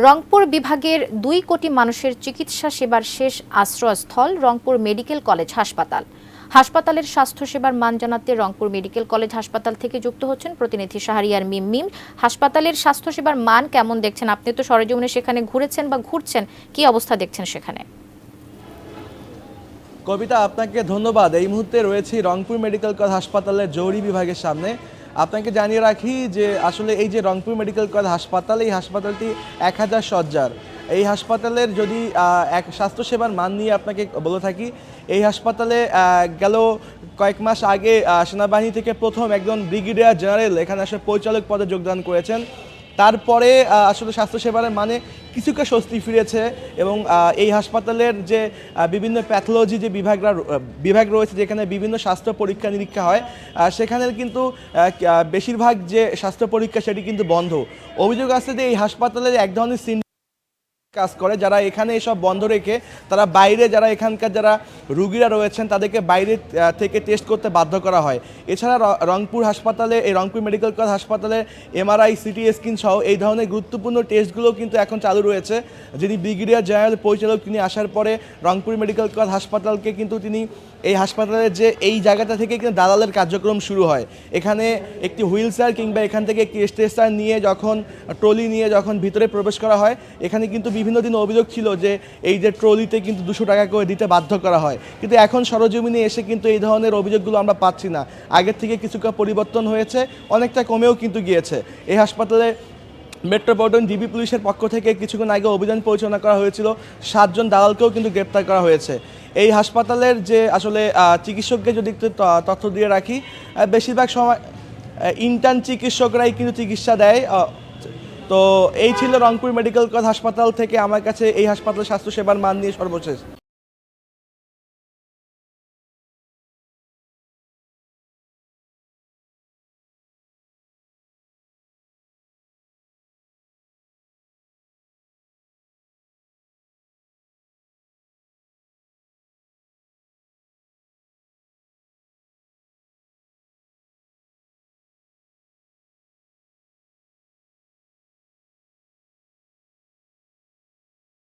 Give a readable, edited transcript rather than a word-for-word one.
রংপুর বিভাগের ২ কোটি মানুষের চিকিৎসা সেবার শেষ আশ্রয়স্থল রংপুর মেডিকেল কলেজ হাসপাতাল। হাসপাতালের স্বাস্থ্যসেবার মান জানাতে রংপুর মেডিকেল কলেজ হাসপাতাল থেকে যুক্ত হচ্ছেন প্রতিনিধি শাহরিয়ার মিম। হাসপাতালের স্বাস্থ্যসেবার মান কেমন দেখছেন? আপনি তো সরেজমিনে সেখানে ঘুরেছেন বা ঘুরছেন, কি অবস্থা দেখছেন সেখানে? কবিতা, আপনাকে ধন্যবাদ। এই মুহূর্তে রয়েছি রংপুর মেডিকেল কলেজ হাসপাতালের জরুরি বিভাগের সামনে। আপনাকে জানিয়ে রাখি যে আসলে এই যে রংপুর মেডিকেল কলেজ হাসপাতাল, এই হাসপাতালটি ১,০০০ শয্যার। এই হাসপাতালের যদি এক স্বাস্থ্যসেবার মান নিয়ে আপনাকে বলে থাকি, এই হাসপাতালে গেল কয়েক মাস আগে সেনাবাহিনী থেকে প্রথম একজন ব্রিগেডিয়ার জেনারেল এখানে আসলে পরিচালক পদে যোগদান করেছেন। তারপরে আসলে স্বাস্থ্যসেবার মানে কিছুটা স্বস্তি ফিরেছে এবং এই হাসপাতালের যে বিভিন্ন প্যাথোলজি যে বিভাগ রয়েছে, যেখানে বিভিন্ন স্বাস্থ্য পরীক্ষা নিরীক্ষা হয়, সেখানের কিন্তু বেশিরভাগ যে স্বাস্থ্য পরীক্ষা সেটি কিন্তু বন্ধ। অভিযোগ আছে যে এই হাসপাতালের এক ধরনের কাজ করে, যারা এখানে এসব বন্ধ রেখে তারা বাইরে, যারা এখানকার যারা রুগীরা রয়েছেন তাদেরকে বাইরে থেকে টেস্ট করতে বাধ্য করা হয়। এছাড়া রংপুর হাসপাতালে, এই রংপুর মেডিকেল কলেজ হাসপাতালে এমআরআই, সিটি স্ক্যান সহ এই ধরনের গুরুত্বপূর্ণ টেস্টগুলো কিন্তু এখন চালু রয়েছে। যিনি ব্রিগেডিয়ার জেনারেল পরিচালক, তিনি আসার পরে রংপুর মেডিকেল কলেজ হাসপাতালকে কিন্তু তিনি এই হাসপাতালের যে এই জায়গাটা থেকে কিন্তু দালালের কার্যক্রম শুরু হয়। এখানে একটি হুইল চেয়ার কিংবা এখান থেকে একটি স্ট্রেচার নিয়ে যখন ট্রলি নিয়ে যখন ভিতরে প্রবেশ করা হয়, এখানে কিন্তু বিভিন্ন দিন অভিযোগ ছিল যে এই যে ট্রলিতে কিন্তু 200 টাকা করে দিতে বাধ্য করা হয়, কিন্তু এখন সরজমিনে এসে কিন্তু এই ধরনের অভিযোগগুলো আমরা পাচ্ছি না। আগের থেকে কিছুটা পরিবর্তন হয়েছে, অনেকটা কমেও কিন্তু গিয়েছে। এই হাসপাতালে মেট্রোপলিটন ডিবি পুলিশের পক্ষ থেকে কিছুক্ষণ আগে অভিযান পরিচালনা করা হয়েছিল, 7 জন দালালকেও কিন্তু গ্রেপ্তার করা হয়েছে। এই হাসপাতালের যে আসলে চিকিৎসককে যদি একটু তথ্য দিয়ে রাখি, বেশিরভাগ সময় ইন্টার্ন চিকিৎসকরাই কিন্তু চিকিৎসা দেয়। তো এই ছিল রংপুর মেডিকেল কলেজ হাসপাতাল থেকে আমার কাছে এই হাসপাতালের স্বাস্থ্যসেবার মান নিয়ে সর্বশেষ।